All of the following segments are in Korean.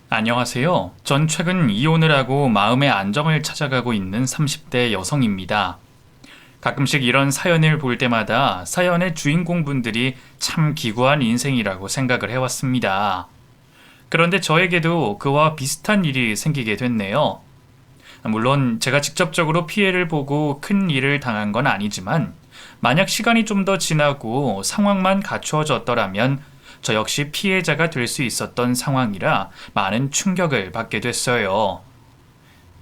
안녕하세요. 전 최근 이혼을 하고 마음의 안정을 찾아가고 있는 30대 여성입니다. 가끔씩 이런 사연을 볼 때마다 사연의 주인공분들이 참 기구한 인생이라고 생각을 해왔습니다. 그런데 저에게도 그와 비슷한 일이 생기게 됐네요. 물론 제가 직접적으로 피해를 보고 큰 일을 당한 건 아니지만 만약 시간이 좀 더 지나고 상황만 갖추어졌더라면 저 역시 피해자가 될 수 있었던 상황이라 많은 충격을 받게 됐어요.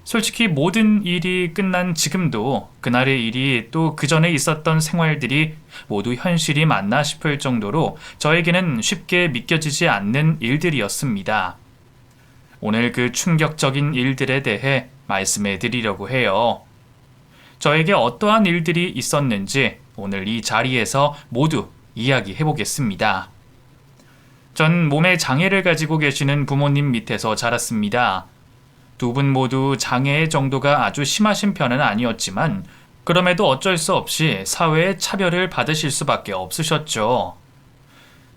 솔직히 모든 일이 끝난 지금도 그날의 일이 또 그 전에 있었던 생활들이 모두 현실이 맞나 싶을 정도로 저에게는 쉽게 믿겨지지 않는 일들이었습니다. 오늘 그 충격적인 일들에 대해 말씀해 드리려고 해요. 저에게 어떠한 일들이 있었는지 오늘 이 자리에서 모두 이야기해 보겠습니다. 전 몸에 장애를 가지고 계시는 부모님 밑에서 자랐습니다. 두 분 모두 장애의 정도가 아주 심하신 편은 아니었지만 그럼에도 어쩔 수 없이 사회의 차별을 받으실 수밖에 없으셨죠.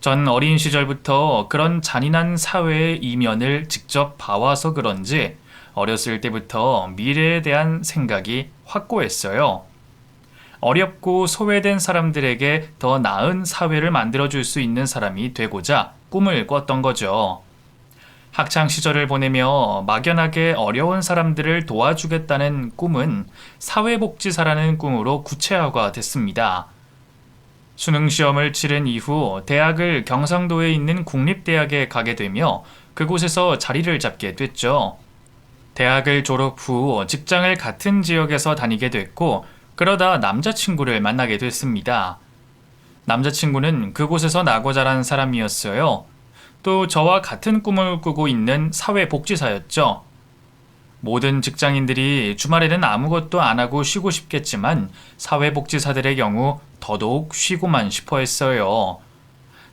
전 어린 시절부터 그런 잔인한 사회의 이면을 직접 봐와서 그런지 어렸을 때부터 미래에 대한 생각이 확고했어요. 어렵고 소외된 사람들에게 더 나은 사회를 만들어줄 수 있는 사람이 되고자 꿈을 꿨던 거죠. 학창 시절을 보내며 막연하게 어려운 사람들을 도와주겠다는 꿈은 사회복지사라는 꿈으로 구체화가 됐습니다. 수능 시험을 치른 이후 대학을 경상도에 있는 국립대학에 가게 되며 그곳에서 자리를 잡게 됐죠. 대학을 졸업 후 직장을 같은 지역에서 다니게 됐고 그러다 남자친구를 만나게 됐습니다. 남자친구는 그곳에서 나고 자란 사람이었어요. 또 저와 같은 꿈을 꾸고 있는 사회복지사였죠. 모든 직장인들이 주말에는 아무것도 안 하고 쉬고 싶겠지만 사회복지사들의 경우 더더욱 쉬고만 싶어 했어요.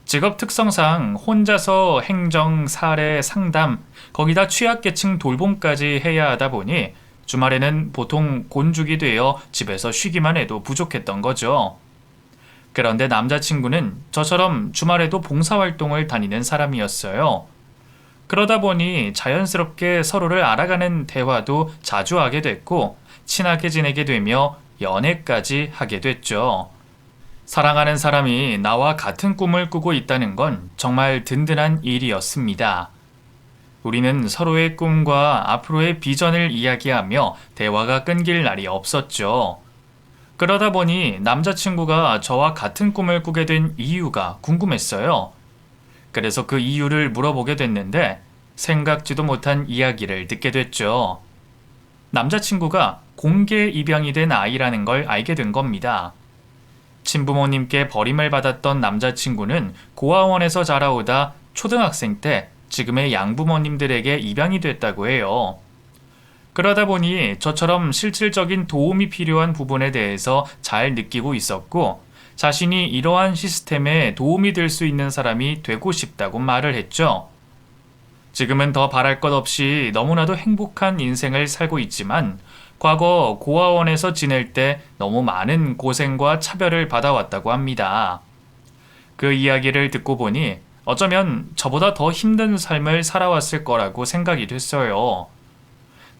직업 특성상 혼자서 행정, 사례, 상담, 거기다 취약계층 돌봄까지 해야 하다 보니 주말에는 보통 곤죽이 되어 집에서 쉬기만 해도 부족했던 거죠. 그런데 남자친구는 저처럼 주말에도 봉사활동을 다니는 사람이었어요. 그러다 보니 자연스럽게 서로를 알아가는 대화도 자주 하게 됐고 친하게 지내게 되며 연애까지 하게 됐죠. 사랑하는 사람이 나와 같은 꿈을 꾸고 있다는 건 정말 든든한 일이었습니다. 우리는 서로의 꿈과 앞으로의 비전을 이야기하며 대화가 끊길 날이 없었죠. 그러다 보니 남자친구가 저와 같은 꿈을 꾸게 된 이유가 궁금했어요. 그래서 그 이유를 물어보게 됐는데 생각지도 못한 이야기를 듣게 됐죠. 남자친구가 공개 입양이 된 아이라는 걸 알게 된 겁니다. 친부모님께 버림을 받았던 남자친구는 고아원에서 자라오다 초등학생 때 지금의 양부모님들에게 입양이 됐다고 해요. 그러다 보니 저처럼 실질적인 도움이 필요한 부분에 대해서 잘 느끼고 있었고 자신이 이러한 시스템에 도움이 될 수 있는 사람이 되고 싶다고 말을 했죠. 지금은 더 바랄 것 없이 너무나도 행복한 인생을 살고 있지만 과거 고아원에서 지낼 때 너무 많은 고생과 차별을 받아왔다고 합니다. 그 이야기를 듣고 보니 어쩌면 저보다 더 힘든 삶을 살아왔을 거라고 생각이 됐어요.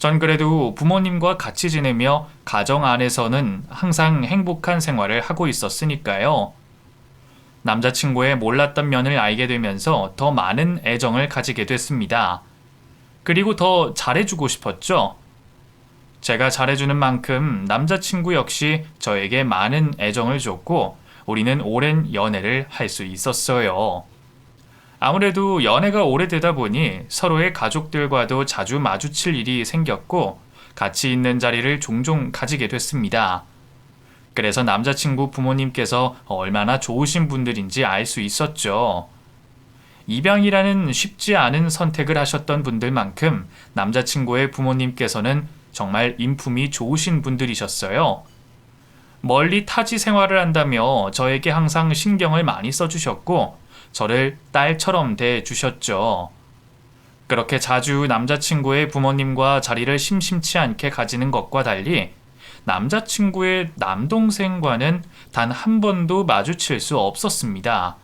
전 그래도 부모님과 같이 지내며 가정 안에서는 항상 행복한 생활을 하고 있었으니까요. 남자친구의 몰랐던 면을 알게 되면서 더 많은 애정을 가지게 됐습니다. 그리고 더 잘해주고 싶었죠. 제가 잘해주는 만큼 남자친구 역시 저에게 많은 애정을 줬고 우리는 오랜 연애를 할 수 있었어요. 아무래도 연애가 오래되다 보니 서로의 가족들과도 자주 마주칠 일이 생겼고 같이 있는 자리를 종종 가지게 됐습니다. 그래서 남자친구 부모님께서 얼마나 좋으신 분들인지 알 수 있었죠. 입양이라는 쉽지 않은 선택을 하셨던 분들만큼 남자친구의 부모님께서는 정말 인품이 좋으신 분들이셨어요. 멀리 타지 생활을 한다며 저에게 항상 신경을 많이 써주셨고 저를 딸처럼 대해주셨죠. 그렇게 자주 남자친구의 부모님과 자리를 심심치 않게 가지는 것과 달리 남자친구의 남동생과는 단 한 번도 마주칠 수 없었습니다.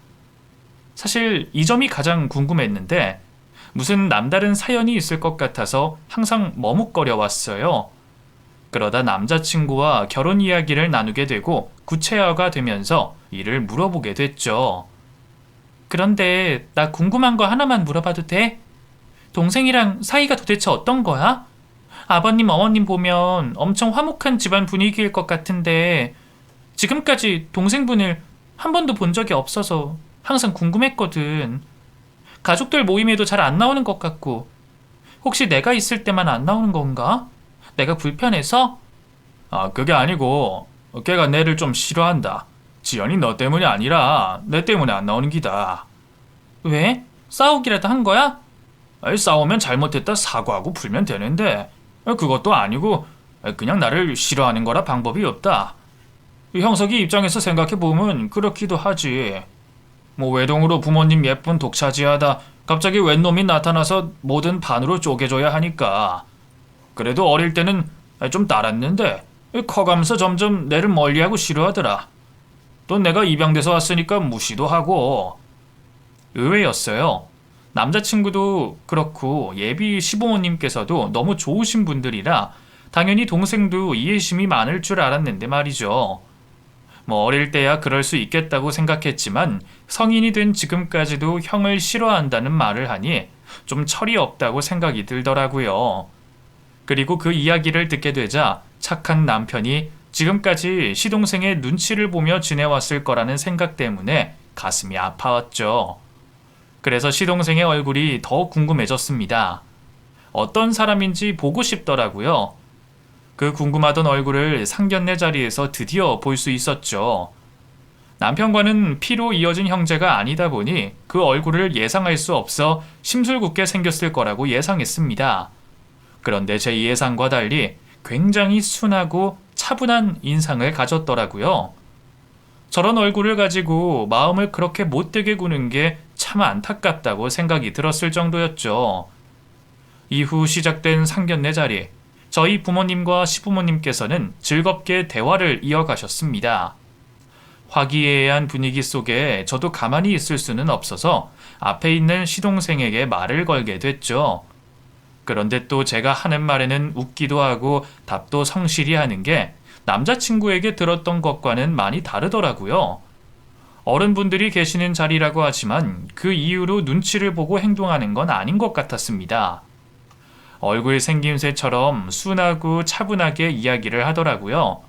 사실 이 점이 가장 궁금했는데 무슨 남다른 사연이 있을 것 같아서 항상 머뭇거려 왔어요. 그러다 남자친구와 결혼 이야기를 나누게 되고 구체화가 되면서 이를 물어보게 됐죠. 그런데 나 궁금한 거 하나만 물어봐도 돼? 동생이랑 사이가 도대체 어떤 거야? 아버님, 어머님 보면 엄청 화목한 집안 분위기일 것 같은데 지금까지 동생분을 한 번도 본 적이 없어서 항상 궁금했거든. 가족들 모임에도 잘 안 나오는 것 같고 혹시 내가 있을 때만 안 나오는 건가? 내가 불편해서? 그게 아니고 걔가 내를 좀 싫어한다. 지연이 너 때문이 아니라 내 때문에 안 나오는 기다. 왜? 싸우기라도 한 거야? 싸우면 잘못했다 사과하고 풀면 되는데 그것도 아니고 그냥 나를 싫어하는 거라 방법이 없다. 형석이 입장에서 생각해보면 그렇기도 하지. 뭐 외동으로 부모님 예쁜 독차지하다 갑자기 웬 놈이 나타나서 뭐든 반으로 쪼개줘야 하니까. 그래도 어릴 때는 좀 따랐는데 커가면서 점점 내를 멀리하고 싫어하더라. 또 내가 입양돼서 왔으니까 무시도 하고. 의외였어요. 남자친구도 그렇고 예비 시부모님께서도 너무 좋으신 분들이라 당연히 동생도 이해심이 많을 줄 알았는데 말이죠. 뭐 어릴 때야 그럴 수 있겠다고 생각했지만 성인이 된 지금까지도 형을 싫어한다는 말을 하니 좀 철이 없다고 생각이 들더라고요. 그리고 그 이야기를 듣게 되자 착한 남편이 지금까지 시동생의 눈치를 보며 지내왔을 거라는 생각 때문에 가슴이 아파왔죠. 그래서 시동생의 얼굴이 더 궁금해졌습니다. 어떤 사람인지 보고 싶더라고요. 그 궁금하던 얼굴을 상견례 자리에서 드디어 볼 수 있었죠. 남편과는 피로 이어진 형제가 아니다 보니 그 얼굴을 예상할 수 없어 심술궂게 생겼을 거라고 예상했습니다. 그런데 제 예상과 달리 굉장히 순하고 차분한 인상을 가졌더라고요. 저런 얼굴을 가지고 마음을 그렇게 못되게 구는 게 참 안타깝다고 생각이 들었을 정도였죠. 이후 시작된 상견례 자리, 저희 부모님과 시부모님께서는 즐겁게 대화를 이어가셨습니다. 화기애애한 분위기 속에 저도 가만히 있을 수는 없어서 앞에 있는 시동생에게 말을 걸게 됐죠. 그런데 또 제가 하는 말에는 웃기도 하고 답도 성실히 하는 게 남자친구에게 들었던 것과는 많이 다르더라고요. 어른분들이 계시는 자리라고 하지만 그 이후로 눈치를 보고 행동하는 건 아닌 것 같았습니다. 얼굴 생김새처럼 순하고 차분하게 이야기를 하더라고요.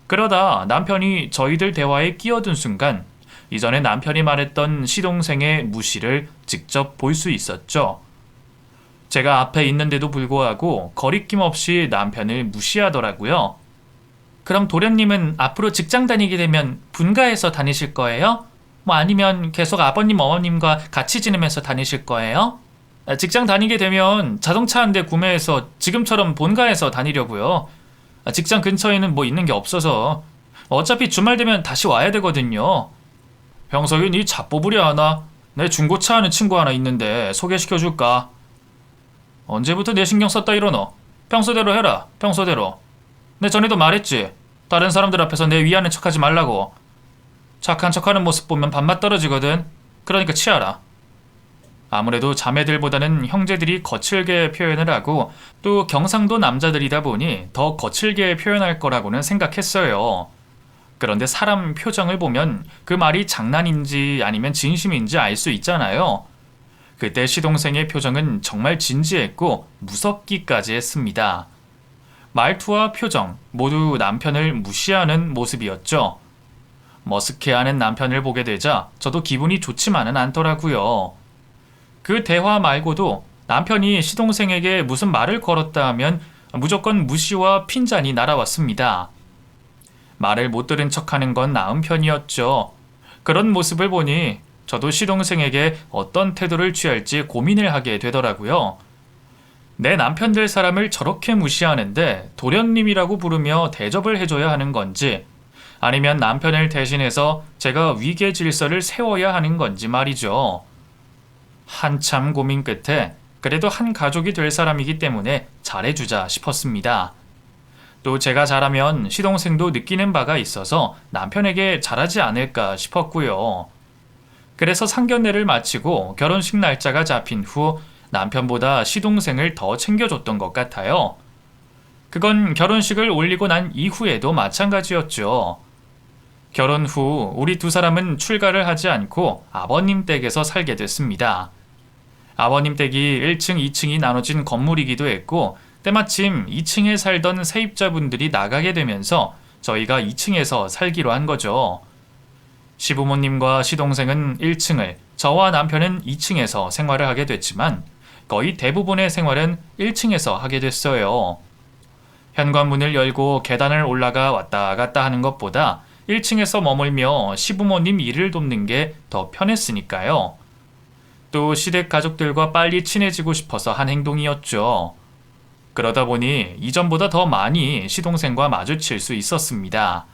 그러다 남편이 저희들 대화에 끼어든 순간 이전에 남편이 말했던 시동생의 무시를 직접 볼 수 있었죠. 제가 앞에 있는데도 불구하고 거리낌 없이 남편을 무시하더라고요. 그럼 도련님은 앞으로 직장 다니게 되면 분가해서 다니실 거예요? 뭐 아니면 계속 아버님, 어머님과 같이 지내면서 다니실 거예요? 직장 다니게 되면 자동차 한 대 구매해서 지금처럼 본가에서 다니려고요. 직장 근처에는 뭐 있는 게 없어서 어차피 주말 되면 다시 와야 되거든요. 형석이 네 차 뽑으려 하나? 내 중고차 하는 친구 하나 있는데 소개시켜줄까? 언제부터 내 신경 썼다 이러노? 평소대로 해라, 평소대로. 내 전에도 말했지. 다른 사람들 앞에서 내 위하는 척하지 말라고. 착한 척하는 모습 보면 밥맛 떨어지거든. 그러니까 치아라. 아무래도 자매들보다는 형제들이 거칠게 표현을 하고 또 경상도 남자들이다 보니 더 거칠게 표현할 거라고는 생각했어요. 그런데 사람 표정을 보면 그 말이 장난인지 아니면 진심인지 알 수 있잖아요. 그때 시동생의 표정은 정말 진지했고 무섭기까지 했습니다. 말투와 표정 모두 남편을 무시하는 모습이었죠. 머쓱해하는 남편을 보게 되자 저도 기분이 좋지만은 않더라고요. 그 대화 말고도 남편이 시동생에게 무슨 말을 걸었다 하면 무조건 무시와 핀잔이 날아왔습니다. 말을 못 들은 척하는 건 나은 편이었죠. 그런 모습을 보니 저도 시동생에게 어떤 태도를 취할지 고민을 하게 되더라고요. 내 남편 될 사람을 저렇게 무시하는데 도련님이라고 부르며 대접을 해줘야 하는 건지 아니면 남편을 대신해서 제가 위계 질서를 세워야 하는 건지 말이죠. 한참 고민 끝에 그래도 한 가족이 될 사람이기 때문에 잘해주자 싶었습니다. 또 제가 잘하면 시동생도 느끼는 바가 있어서 남편에게 잘하지 않을까 싶었고요. 그래서 상견례를 마치고 결혼식 날짜가 잡힌 후 남편보다 시동생을 더 챙겨줬던 것 같아요. 그건 결혼식을 올리고 난 이후에도 마찬가지였죠. 결혼 후 우리 두 사람은 출가를 하지 않고 아버님 댁에서 살게 됐습니다. 아버님 댁이 1층, 2층이 나눠진 건물이기도 했고 때마침 2층에 살던 세입자분들이 나가게 되면서 저희가 2층에서 살기로 한 거죠. 시부모님과 시동생은 1층을, 저와 남편은 2층에서 생활을 하게 됐지만 거의 대부분의 생활은 1층에서 하게 됐어요. 현관문을 열고 계단을 올라가 왔다 갔다 하는 것보다 1층에서 머물며 시부모님 일을 돕는 게 더 편했으니까요. 또 시댁 가족들과 빨리 친해지고 싶어서 한 행동이었죠. 그러다 보니 이전보다 더 많이 시동생과 마주칠 수 있었습니다.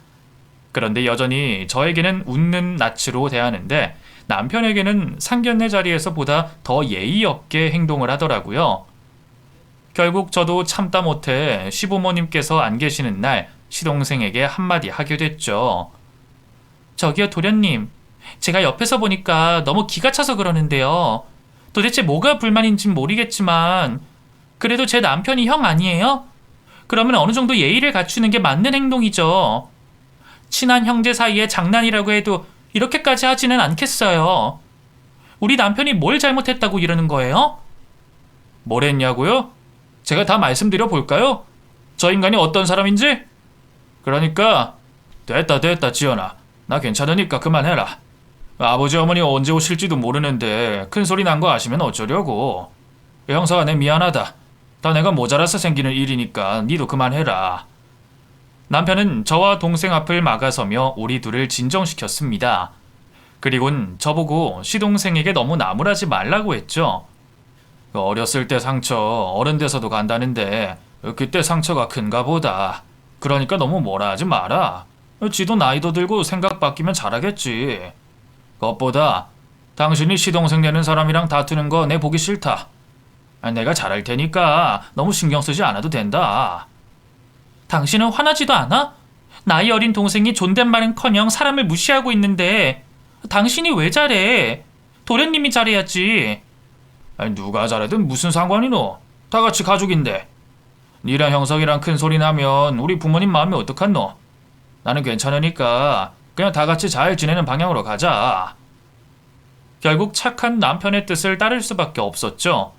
그런데 여전히 저에게는 웃는 낯으로 대하는데 남편에게는 상견례 자리에서 보다 더 예의 없게 행동을 하더라고요. 결국 저도 참다 못해 시부모님께서 안 계시는 날 시동생에게 한마디 하게 됐죠. 저기요 도련님, 제가 옆에서 보니까 너무 기가 차서 그러는데요. 도대체 뭐가 불만인진 모르겠지만 그래도 제 남편이 형 아니에요? 그러면 어느 정도 예의를 갖추는 게 맞는 행동이죠. 친한 형제 사이에 장난이라고 해도 이렇게까지 하지는 않겠어요. 우리 남편이 뭘 잘못했다고 이러는 거예요? 뭘 했냐고요? 제가 다 말씀드려 볼까요? 저 인간이 어떤 사람인지? 그러니까 됐다 지연아. 나 괜찮으니까 그만해라. 아버지 어머니 언제 오실지도 모르는데 큰소리 난 거 아시면 어쩌려고. 형사가 내 미안하다. 다 내가 모자라서 생기는 일이니까 니도 그만해라. 남편은 저와 동생 앞을 막아서며 우리 둘을 진정시켰습니다. 그리곤 저보고 시동생에게 너무 나무라지 말라고 했죠. 어렸을 때 상처 어른 돼서도 간다는데 그때 상처가 큰가 보다. 그러니까 너무 뭐라 하지 마라. 지도 나이도 들고 생각 바뀌면 잘하겠지. 그것보다 당신이 시동생 내는 사람이랑 다투는 거 내 보기 싫다. 내가 잘할 테니까 너무 신경 쓰지 않아도 된다. 당신은 화나지도 않아? 나이 어린 동생이 존댓말은커녕 사람을 무시하고 있는데 당신이 왜 잘해? 도련님이 잘해야지. 누가 잘해든 무슨 상관이노? 다 같이 가족인데. 니랑 형석이랑 큰 소리 나면 우리 부모님 마음이 어떡하노? 나는 괜찮으니까 그냥 다 같이 잘 지내는 방향으로 가자. 결국 착한 남편의 뜻을 따를 수밖에 없었죠.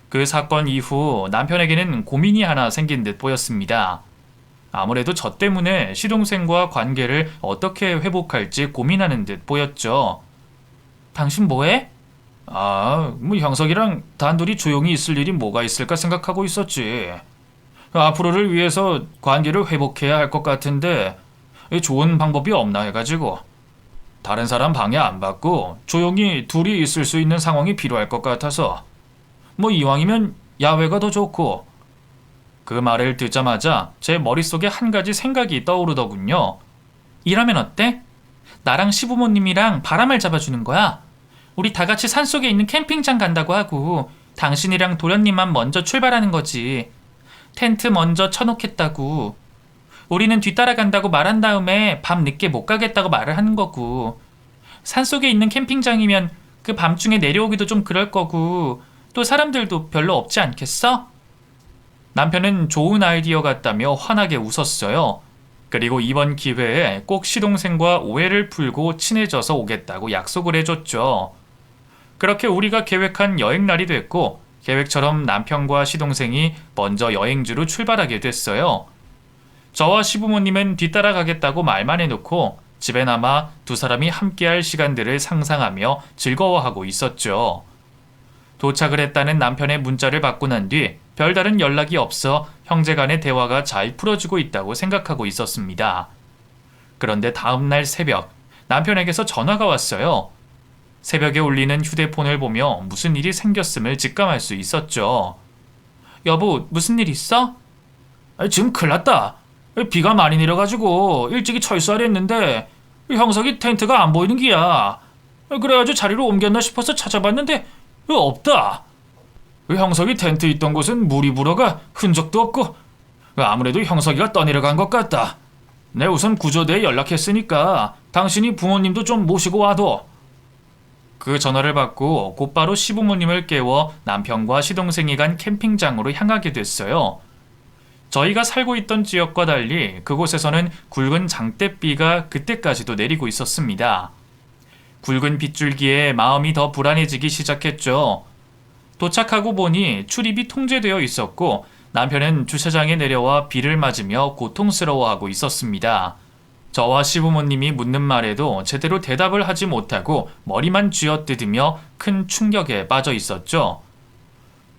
그 사건 이후 남편에게는 고민이 하나 생긴 듯 보였습니다. 아무래도 저 때문에 시동생과 관계를 어떻게 회복할지 고민하는 듯 보였죠. 당신 뭐해? 뭐 형석이랑 단둘이 조용히 있을 일이 뭐가 있을까 생각하고 있었지. 앞으로를 위해서 관계를 회복해야 할 것 같은데 좋은 방법이 없나 해가지고. 다른 사람 방해 안 받고 조용히 둘이 있을 수 있는 상황이 필요할 것 같아서. 뭐 이왕이면 야외가 더 좋고. 그 말을 듣자마자 제 머릿속에 한 가지 생각이 떠오르더군요. 이러면 어때? 나랑 시부모님이랑 바람을 잡아주는 거야. 우리 다 같이 산속에 있는 캠핑장 간다고 하고 당신이랑 도련님만 먼저 출발하는 거지. 텐트 먼저 쳐놓겠다고. 우리는 뒤따라간다고 말한 다음에 밤 늦게 못 가겠다고 말을 하는 거고. 산속에 있는 캠핑장이면 그 밤중에 내려오기도 좀 그럴 거고 또 사람들도 별로 없지 않겠어? 남편은 좋은 아이디어 같다며 환하게 웃었어요. 그리고 이번 기회에 꼭 시동생과 오해를 풀고 친해져서 오겠다고 약속을 해줬죠. 그렇게 우리가 계획한 여행날이 됐고 계획처럼 남편과 시동생이 먼저 여행지로 출발하게 됐어요. 저와 시부모님은 뒤따라가겠다고 말만 해놓고 집에 남아 두 사람이 함께할 시간들을 상상하며 즐거워하고 있었죠. 도착을 했다는 남편의 문자를 받고 난 뒤 별다른 연락이 없어 형제간의 대화가 잘 풀어지고 있다고 생각하고 있었습니다. 그런데 다음날 새벽 남편에게서 전화가 왔어요. 새벽에 울리는 휴대폰을 보며 무슨 일이 생겼음을 직감할 수 있었죠. 여보, 무슨 일 있어? 지금 큰일 났다. 비가 많이 내려가지고 일찍이 철수하려 했는데 형석이 텐트가 안 보이는 기야. 그래가지고 자리로 옮겼나 싶어서 찾아봤는데 없다. 형석이 텐트 있던 곳은 물이 불어가 흔적도 없고 아무래도 형석이가 떠내려간 것 같다. 내 우선 구조대에 연락했으니까 당신이 부모님도 좀 모시고 와도. 그 전화를 받고 곧바로 시부모님을 깨워 남편과 시동생이 간 캠핑장으로 향하게 됐어요. 저희가 살고 있던 지역과 달리 그곳에서는 굵은 장대비가 그때까지도 내리고 있었습니다. 굵은 빗줄기에 마음이 더 불안해지기 시작했죠. 도착하고 보니 출입이 통제되어 있었고 남편은 주차장에 내려와 비를 맞으며 고통스러워하고 있었습니다. 저와 시부모님이 묻는 말에도 제대로 대답을 하지 못하고 머리만 쥐어뜯으며 큰 충격에 빠져 있었죠.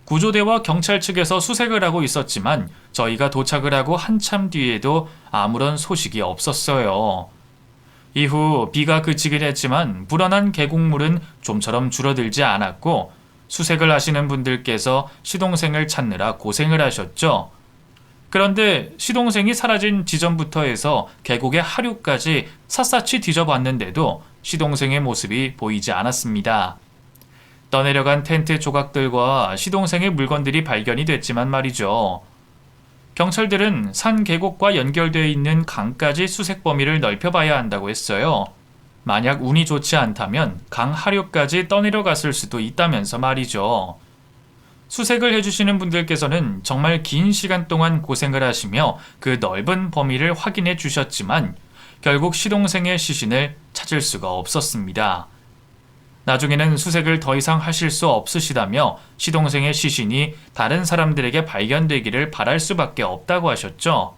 구조대와 경찰 측에서 수색을 하고 있었지만 저희가 도착을 하고 한참 뒤에도 아무런 소식이 없었어요. 이후 비가 그치긴 했지만 불어난 계곡물은 좀처럼 줄어들지 않았고 수색을 하시는 분들께서 시동생을 찾느라 고생을 하셨죠. 그런데 시동생이 사라진 지점부터 해서 계곡의 하류까지 샅샅이 뒤져봤는데도 시동생의 모습이 보이지 않았습니다. 떠내려간 텐트 조각들과 시동생의 물건들이 발견이 됐지만 말이죠. 경찰들은 산 계곡과 연결되어 있는 강까지 수색 범위를 넓혀봐야 한다고 했어요. 만약 운이 좋지 않다면 강 하류까지 떠내려갔을 수도 있다면서 말이죠. 수색을 해주시는 분들께서는 정말 긴 시간 동안 고생을 하시며 그 넓은 범위를 확인해 주셨지만 결국 시동생의 시신을 찾을 수가 없었습니다. 나중에는 수색을 더 이상 하실 수 없으시다며 시동생의 시신이 다른 사람들에게 발견되기를 바랄 수밖에 없다고 하셨죠.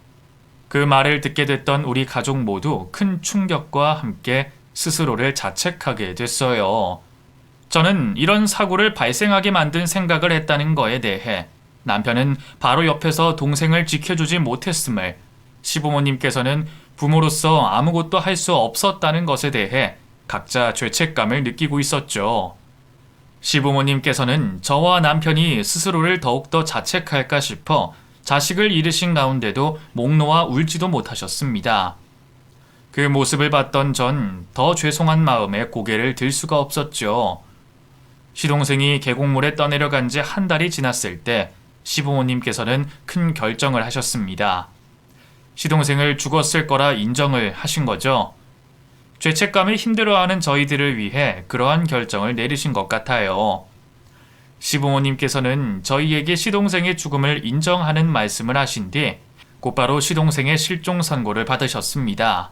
그 말을 듣게 됐던 우리 가족 모두 큰 충격과 함께 스스로를 자책하게 됐어요. 저는 이런 사고를 발생하게 만든 생각을 했다는 거에 대해 남편은 바로 옆에서 동생을 지켜주지 못했음을, 시부모님께서는 부모로서 아무것도 할 수 없었다는 것에 대해 각자 죄책감을 느끼고 있었죠. 시부모님께서는 저와 남편이 스스로를 더욱더 자책할까 싶어 자식을 잃으신 가운데도 목 놓아 울지도 못하셨습니다. 그 모습을 봤던 전 더 죄송한 마음에 고개를 들 수가 없었죠. 시동생이 계곡물에 떠내려간 지 한 달이 지났을 때 시부모님께서는 큰 결정을 하셨습니다. 시동생을 죽었을 거라 인정을 하신 거죠. 죄책감에 힘들어하는 저희들을 위해 그러한 결정을 내리신 것 같아요. 시부모님께서는 저희에게 시동생의 죽음을 인정하는 말씀을 하신 뒤 곧바로 시동생의 실종 선고를 받으셨습니다.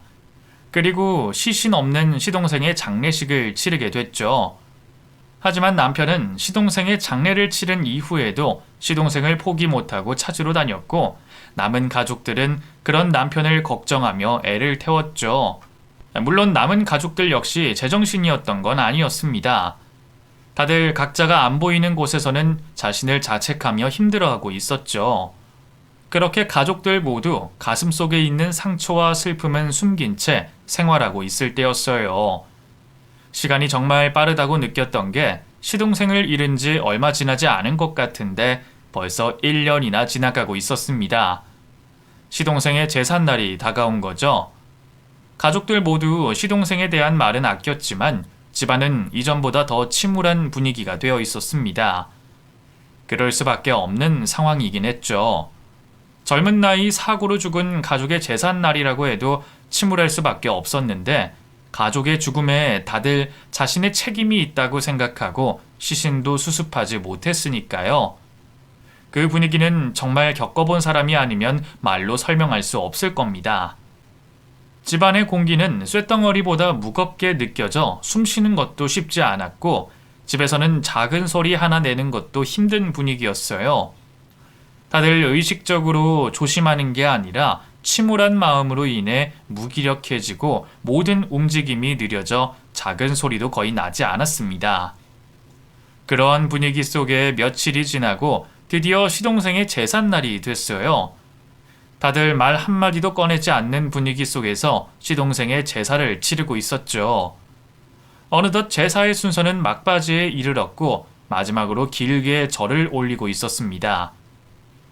그리고 시신 없는 시동생의 장례식을 치르게 됐죠. 하지만 남편은 시동생의 장례를 치른 이후에도 시동생을 포기 못하고 찾으러 다녔고 남은 가족들은 그런 남편을 걱정하며 애를 태웠죠. 물론 남은 가족들 역시 제정신이었던 건 아니었습니다. 다들 각자가 안 보이는 곳에서는 자신을 자책하며 힘들어하고 있었죠. 그렇게 가족들 모두 가슴속에 있는 상처와 슬픔은 숨긴 채 생활하고 있을 때였어요. 시간이 정말 빠르다고 느꼈던 게 시동생을 잃은 지 얼마 지나지 않은 것 같은데 벌써 1년이나 지나가고 있었습니다. 시동생의 제삿날이 다가온 거죠. 가족들 모두 시동생에 대한 말은 아꼈지만 집안은 이전보다 더 침울한 분위기가 되어 있었습니다. 그럴 수밖에 없는 상황이긴 했죠. 젊은 나이 사고로 죽은 가족의 제삿날이라고 해도 침울할 수밖에 없었는데 가족의 죽음에 다들 자신의 책임이 있다고 생각하고 시신도 수습하지 못했으니까요. 그 분위기는 정말 겪어본 사람이 아니면 말로 설명할 수 없을 겁니다. 집안의 공기는 쇳덩어리보다 무겁게 느껴져 숨쉬는 것도 쉽지 않았고 집에서는 작은 소리 하나 내는 것도 힘든 분위기였어요. 다들 의식적으로 조심하는 게 아니라 침울한 마음으로 인해 무기력해지고 모든 움직임이 느려져 작은 소리도 거의 나지 않았습니다. 그러한 분위기 속에 며칠이 지나고 드디어 시동생의 제삿날이 됐어요. 다들 말 한마디도 꺼내지 않는 분위기 속에서 시동생의 제사를 치르고 있었죠. 어느덧 제사의 순서는 막바지에 이르렀고 마지막으로 길게 절을 올리고 있었습니다.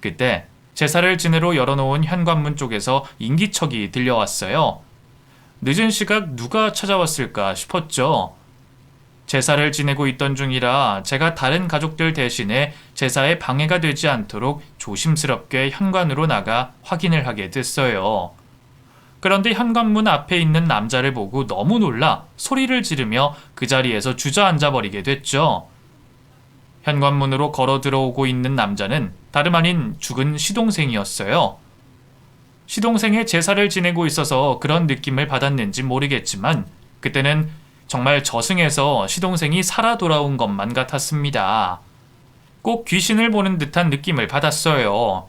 그때 제사를 지내러 열어놓은 현관문 쪽에서 인기척이 들려왔어요. 늦은 시각 누가 찾아왔을까 싶었죠. 제사를 지내고 있던 중이라 제가 다른 가족들 대신에 제사에 방해가 되지 않도록 조심스럽게 현관으로 나가 확인을 하게 됐어요. 그런데 현관문 앞에 있는 남자를 보고 너무 놀라 소리를 지르며 그 자리에서 주저앉아 버리게 됐죠. 현관문으로 걸어 들어오고 있는 남자는 다름 아닌 죽은 시동생이었어요. 시동생의 제사를 지내고 있어서 그런 느낌을 받았는지 모르겠지만 그때는 정말 저승에서 시동생이 살아 돌아온 것만 같았습니다. 꼭 귀신을 보는 듯한 느낌을 받았어요.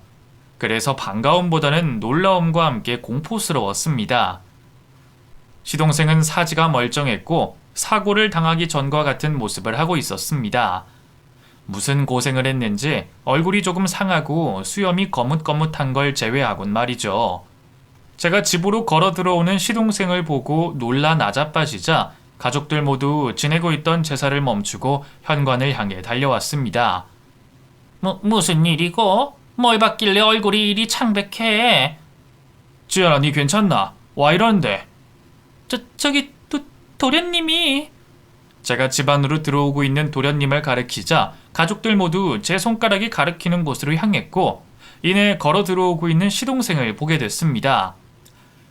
그래서 반가움보다는 놀라움과 함께 공포스러웠습니다. 시동생은 사지가 멀쩡했고 사고를 당하기 전과 같은 모습을 하고 있었습니다. 무슨 고생을 했는지 얼굴이 조금 상하고 수염이 거뭇거뭇한 걸 제외하곤 말이죠. 제가 집으로 걸어 들어오는 시동생을 보고 놀라 나자빠지자 가족들 모두 지내고 있던 제사를 멈추고 현관을 향해 달려왔습니다. 무슨 일이고? 뭘 봤길래 얼굴이 이리 창백해? 지연아, 니 괜찮나? 와 이러는데. 저기 도련님이. 제가 집 안으로 들어오고 있는 도련님을 가리키자 가족들 모두 제 손가락이 가리키는 곳으로 향했고 이내 걸어 들어오고 있는 시동생을 보게 됐습니다.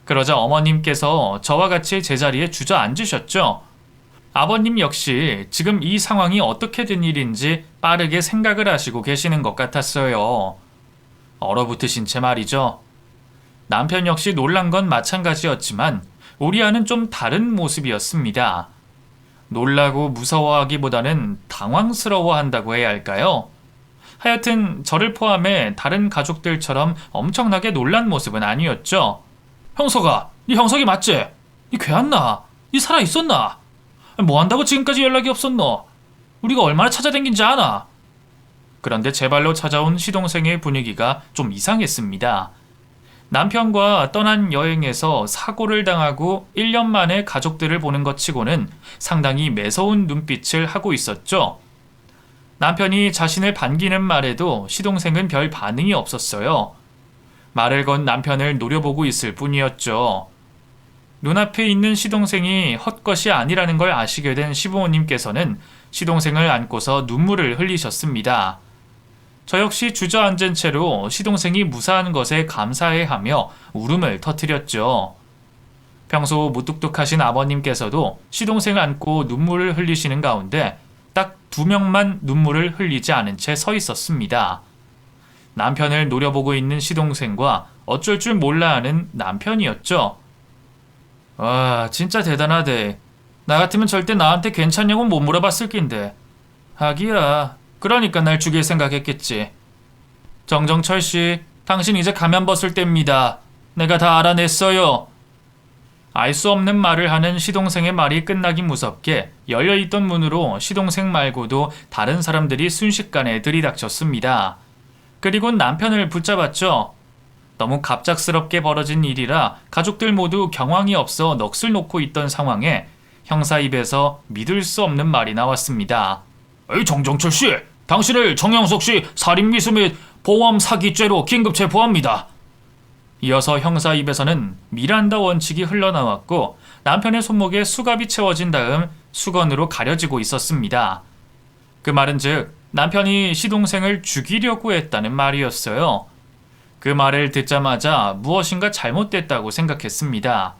그러자 어머님께서 저와 같이 제자리에 주저앉으셨죠. 아버님 역시 지금 이 상황이 어떻게 된 일인지 빠르게 생각을 하시고 계시는 것 같았어요. 얼어붙으신 채 말이죠. 남편 역시 놀란 건 마찬가지였지만 우리 아는 좀 다른 모습이었습니다. 놀라고 무서워하기보다는 당황스러워한다고 해야 할까요? 하여튼 저를 포함해 다른 가족들처럼 엄청나게 놀란 모습은 아니었죠. 형석아, 네 형석이 맞지? 네 괴 안 나? 네 살아있었나? 뭐 한다고 지금까지 연락이 없었노? 우리가 얼마나 찾아댕긴지 아나? 그런데 제 발로 찾아온 시동생의 분위기가 좀 이상했습니다. 남편과 떠난 여행에서 사고를 당하고 1년 만에 가족들을 보는 것 치고는 상당히 매서운 눈빛을 하고 있었죠. 남편이 자신을 반기는 말에도 시동생은 별 반응이 없었어요. 말을 건 남편을 노려보고 있을 뿐이었죠. 눈앞에 있는 시동생이 헛것이 아니라는 걸 아시게 된 시부모님께서는 시동생을 안고서 눈물을 흘리셨습니다. 저 역시 주저앉은 채로 시동생이 무사한 것에 감사해하며 울음을 터뜨렸죠. 평소 무뚝뚝하신 아버님께서도 시동생을 안고 눈물을 흘리시는 가운데 딱 2명만 눈물을 흘리지 않은 채 서 있었습니다. 남편을 노려보고 있는 시동생과 어쩔 줄 몰라 하는 남편이었죠. 와, 진짜 대단하대. 나 같으면 절대 나한테 괜찮냐고 못 물어봤을 낀데. 하기야, 그러니까 날 죽일 생각했겠지. 정정철 씨, 당신 이제 가면 벗을 때입니다. 내가 다 알아냈어요. 알 수 없는 말을 하는 시동생의 말이 끝나기 무섭게 열려있던 문으로 시동생 말고도 다른 사람들이 순식간에 들이닥쳤습니다. 그리고 남편을 붙잡았죠. 너무 갑작스럽게 벌어진 일이라 가족들 모두 경황이 없어 넋을 놓고 있던 상황에 형사 입에서 믿을 수 없는 말이 나왔습니다. 에이, 정정철 씨, 당신을 정영석 씨 살인미수 및 보험 사기죄로 긴급 체포합니다. 이어서 형사 입에서는 미란다 원칙이 흘러나왔고 남편의 손목에 수갑이 채워진 다음 수건으로 가려지고 있었습니다. 그 말은 즉 남편이 시동생을 죽이려고 했다는 말이었어요. 그 말을 듣자마자 무엇인가 잘못됐다고 생각했습니다.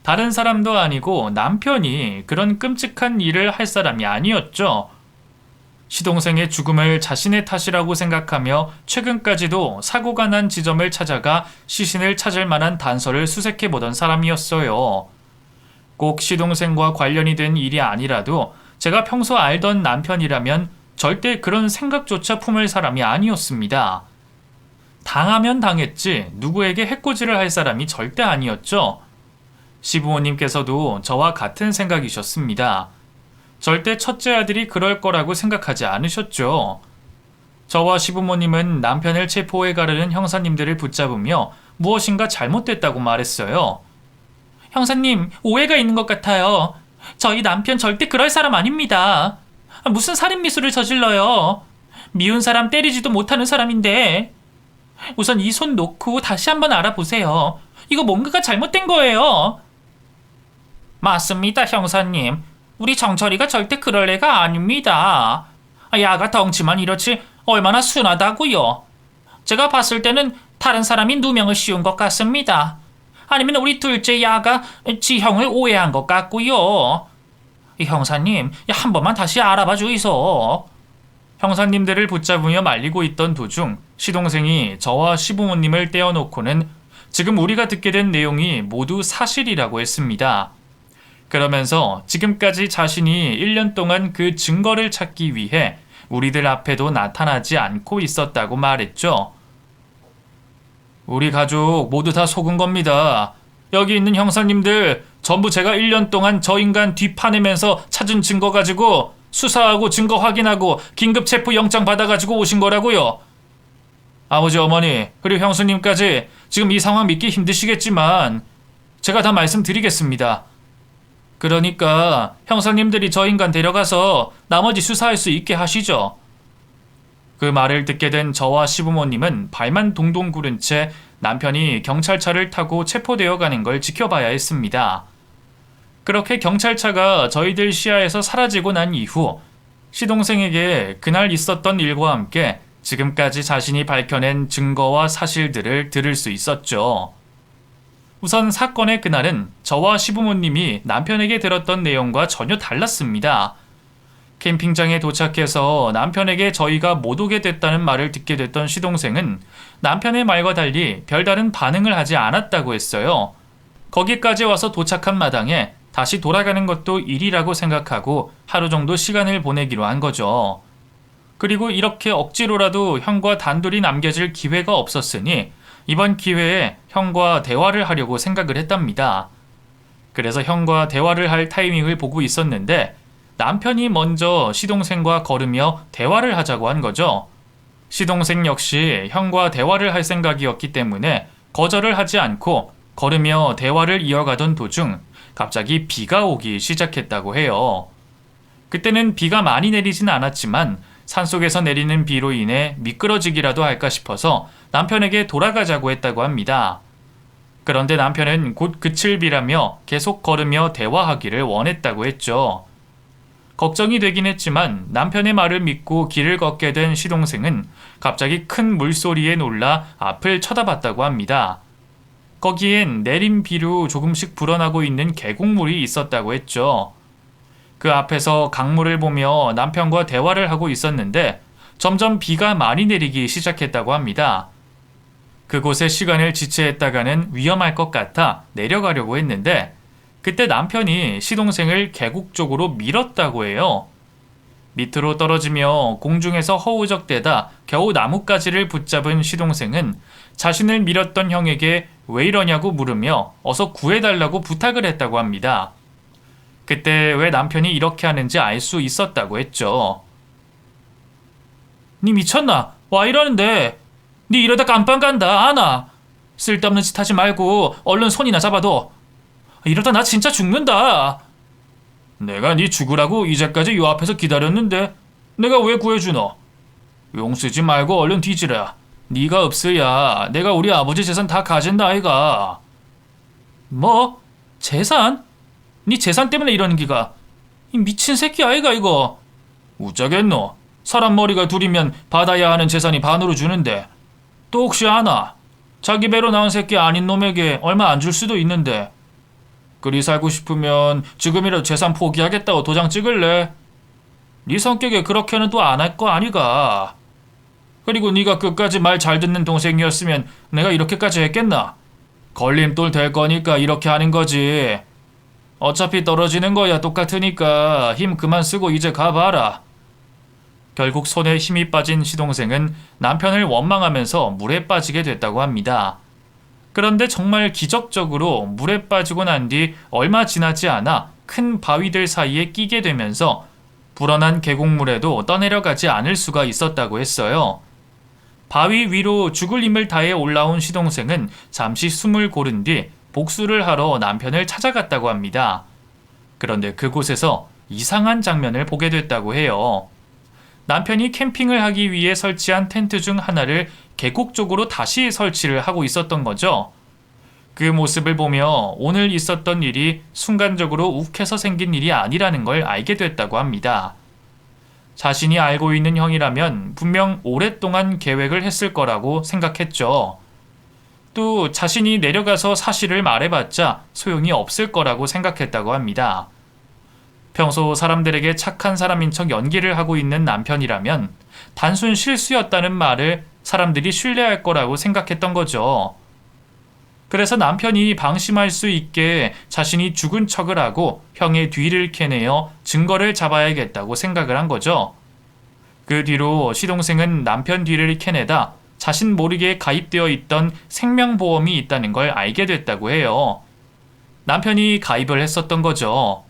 다른 사람도 아니고 남편이 그런 끔찍한 일을 할 사람이 아니었죠. 시동생의 죽음을 자신의 탓이라고 생각하며 최근까지도 사고가 난 지점을 찾아가 시신을 찾을 만한 단서를 수색해보던 사람이었어요. 꼭 시동생과 관련이 된 일이 아니라도 제가 평소 알던 남편이라면 절대 그런 생각조차 품을 사람이 아니었습니다. 당하면 당했지 누구에게 해코지를 할 사람이 절대 아니었죠. 시부모님께서도 저와 같은 생각이셨습니다. 절대 첫째 아들이 그럴 거라고 생각하지 않으셨죠. 저와 시부모님은 남편을 체포해 가려는 형사님들을 붙잡으며 무엇인가 잘못됐다고 말했어요. 형사님, 오해가 있는 것 같아요. 저희 남편 절대 그럴 사람 아닙니다. 무슨 살인미수를 저질러요. 미운 사람 때리지도 못하는 사람인데. 우선 이 손 놓고 다시 한번 알아보세요. 이거 뭔가가 잘못된 거예요. 맞습니다, 형사님. 우리 정철이가 절대 그럴 애가 아닙니다. 야가 덩치만 이렇지 얼마나 순하다고요. 제가 봤을 때는 다른 사람이 누명을 씌운 것 같습니다. 아니면 우리 둘째 야가 지 형을 오해한 것 같고요. 형사님, 한 번만 다시 알아봐 주이소. 형사님들을 붙잡으며 말리고 있던 도중 시동생이 저와 시부모님을 떼어놓고는 지금 우리가 듣게 된 내용이 모두 사실이라고 했습니다. 그러면서 지금까지 자신이 1년 동안 그 증거를 찾기 위해 우리들 앞에도 나타나지 않고 있었다고 말했죠. 우리 가족 모두 다 속은 겁니다. 여기 있는 형사님들 전부 제가 1년 동안 저 인간 뒤파내면서 찾은 증거 가지고 수사하고 증거 확인하고 긴급 체포 영장 받아가지고 오신 거라고요. 아버지, 어머니, 그리고 형수님까지 지금 이 상황 믿기 힘드시겠지만 제가 다 말씀드리겠습니다. 그러니까 형사님들이 저 인간 데려가서 나머지 수사할 수 있게 하시죠. 그 말을 듣게 된 저와 시부모님은 발만 동동 구른 채 남편이 경찰차를 타고 체포되어 가는 걸 지켜봐야 했습니다. 그렇게 경찰차가 저희들 시야에서 사라지고 난 이후 시동생에게 그날 있었던 일과 함께 지금까지 자신이 밝혀낸 증거와 사실들을 들을 수 있었죠. 우선 사건의 그날은 저와 시부모님이 남편에게 들었던 내용과 전혀 달랐습니다. 캠핑장에 도착해서 남편에게 저희가 못 오게 됐다는 말을 듣게 됐던 시동생은 남편의 말과 달리 별다른 반응을 하지 않았다고 했어요. 거기까지 와서 도착한 마당에 다시 돌아가는 것도 일이라고 생각하고 하루 정도 시간을 보내기로 한 거죠. 그리고 이렇게 억지로라도 형과 단둘이 남겨질 기회가 없었으니 이번 기회에 형과 대화를 하려고 생각을 했답니다. 그래서 형과 대화를 할 타이밍을 보고 있었는데 남편이 먼저 시동생과 걸으며 대화를 하자고 한 거죠. 시동생 역시 형과 대화를 할 생각이었기 때문에 거절을 하지 않고 걸으며 대화를 이어가던 도중 갑자기 비가 오기 시작했다고 해요. 그때는 비가 많이 내리진 않았지만 산속에서 내리는 비로 인해 미끄러지기라도 할까 싶어서 남편에게 돌아가자고 했다고 합니다. 그런데 남편은 곧 그칠 비라며 계속 걸으며 대화하기를 원했다고 했죠. 걱정이 되긴 했지만 남편의 말을 믿고 길을 걷게 된 시동생은 갑자기 큰 물소리에 놀라 앞을 쳐다봤다고 합니다. 거기엔 내린 비로 조금씩 불어나고 있는 계곡물이 있었다고 했죠. 그 앞에서 강물을 보며 남편과 대화를 하고 있었는데 점점 비가 많이 내리기 시작했다고 합니다. 그곳에 시간을 지체했다가는 위험할 것 같아 내려가려고 했는데 그때 남편이 시동생을 계곡 쪽으로 밀었다고 해요. 밑으로 떨어지며 공중에서 허우적대다 겨우 나뭇가지를 붙잡은 시동생은 자신을 밀었던 형에게 왜 이러냐고 물으며 어서 구해달라고 부탁을 했다고 합니다. 그때 왜 남편이 이렇게 하는지 알 수 있었다고 했죠. 니 미쳤나? 와 이러는데 니 이러다 깜빵 간다 아나? 쓸데없는 짓 하지 말고 얼른 손이나 잡아둬. 이러다 나 진짜 죽는다. 내가 니 죽으라고 이제까지 요 앞에서 기다렸는데 내가 왜 구해주노? 용 쓰지 말고 얼른 뒤지라. 니가 없어야 내가 우리 아버지 재산 다 가진다 아이가. 뭐? 재산? 니 재산 때문에 이러는 기가. 이 미친 새끼 아이가 이거. 우짜겠노? 사람 머리가 둘이면 받아야 하는 재산이 반으로 주는데 또 혹시 아나? 자기 배로 나온 새끼 아닌 놈에게 얼마 안 줄 수도 있는데 그리 살고 싶으면 지금이라도 재산 포기하겠다고 도장 찍을래? 네 성격에 그렇게는 또 안 할 거 아니가. 그리고 네가 끝까지 말 잘 듣는 동생이었으면 내가 이렇게까지 했겠나? 걸림돌 될 거니까 이렇게 하는 거지. 어차피 떨어지는 거야 똑같으니까 힘 그만 쓰고 이제 가봐라. 결국 손에 힘이 빠진 시동생은 남편을 원망하면서 물에 빠지게 됐다고 합니다. 그런데 정말 기적적으로 물에 빠지고 난 뒤 얼마 지나지 않아 큰 바위들 사이에 끼게 되면서 불어난 계곡물에도 떠내려가지 않을 수가 있었다고 했어요. 바위 위로 죽을 힘을 다해 올라온 시동생은 잠시 숨을 고른 뒤 복수를 하러 남편을 찾아갔다고 합니다. 그런데 그곳에서 이상한 장면을 보게 됐다고 해요. 남편이 캠핑을 하기 위해 설치한 텐트 중 하나를 계곡 쪽으로 다시 설치를 하고 있었던 거죠. 그 모습을 보며 오늘 있었던 일이 순간적으로 욱해서 생긴 일이 아니라는 걸 알게 됐다고 합니다. 자신이 알고 있는 형이라면 분명 오랫동안 계획을 했을 거라고 생각했죠. 또 자신이 내려가서 사실을 말해봤자 소용이 없을 거라고 생각했다고 합니다. 평소 사람들에게 착한 사람인 척 연기를 하고 있는 남편이라면 단순 실수였다는 말을 사람들이 신뢰할 거라고 생각했던 거죠. 그래서 남편이 방심할 수 있게 자신이 죽은 척을 하고 형의 뒤를 캐내어 증거를 잡아야겠다고 생각을 한 거죠. 그 뒤로 시동생은 남편 뒤를 캐내다 자신 모르게 가입되어 있던 생명보험이 있다는 걸 알게 됐다고 해요. 남편이 가입을 했었던 거죠.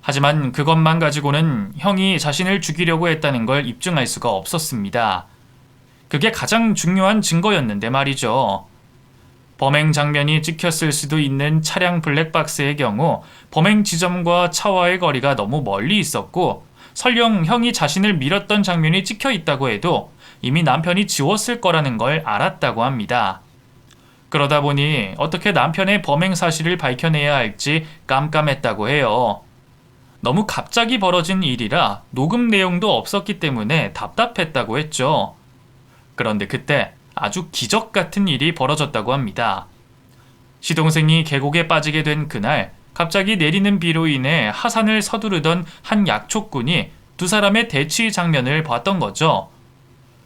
하지만 그것만 가지고는 형이 자신을 죽이려고 했다는 걸 입증할 수가 없었습니다. 그게 가장 중요한 증거였는데 말이죠. 범행 장면이 찍혔을 수도 있는 차량 블랙박스의 경우 범행 지점과 차와의 거리가 너무 멀리 있었고 설령 형이 자신을 밀었던 장면이 찍혀 있다고 해도 이미 남편이 지웠을 거라는 걸 알았다고 합니다. 그러다 보니 어떻게 남편의 범행 사실을 밝혀내야 할지 깜깜했다고 해요. 너무 갑자기 벌어진 일이라 녹음 내용도 없었기 때문에 답답했다고 했죠. 그런데 그때 아주 기적 같은 일이 벌어졌다고 합니다. 시동생이 계곡에 빠지게 된 그날 갑자기 내리는 비로 인해 하산을 서두르던 한 약초꾼이 두 사람의 대치 장면을 봤던 거죠.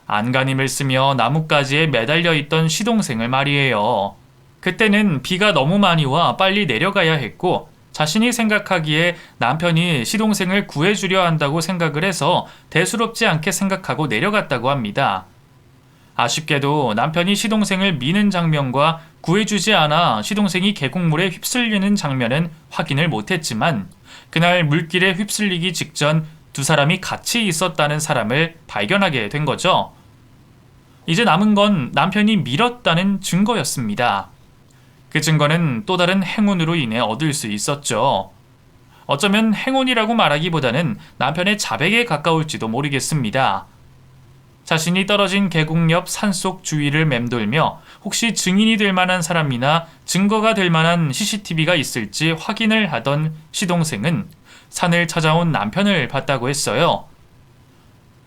안간힘을 쓰며 나뭇가지에 매달려 있던 시동생을 말이에요. 그때는 비가 너무 많이 와 빨리 내려가야 했고 자신이 생각하기에 남편이 시동생을 구해주려 한다고 생각을 해서 대수롭지 않게 생각하고 내려갔다고 합니다. 아쉽게도 남편이 시동생을 미는 장면과 구해주지 않아 시동생이 계곡물에 휩쓸리는 장면은 확인을 못했지만 그날 물길에 휩쓸리기 직전 두 사람이 같이 있었다는 사람을 발견하게 된 거죠. 이제 남은 건 남편이 밀었다는 증거였습니다. 그 증거는 또 다른 행운으로 인해 얻을 수 있었죠. 어쩌면 행운이라고 말하기보다는 남편의 자백에 가까울지도 모르겠습니다. 자신이 떨어진 계곡 옆 산속 주위를 맴돌며 혹시 증인이 될 만한 사람이나 증거가 될 만한 CCTV가 있을지 확인을 하던 시동생은 산을 찾아온 남편을 봤다고 했어요.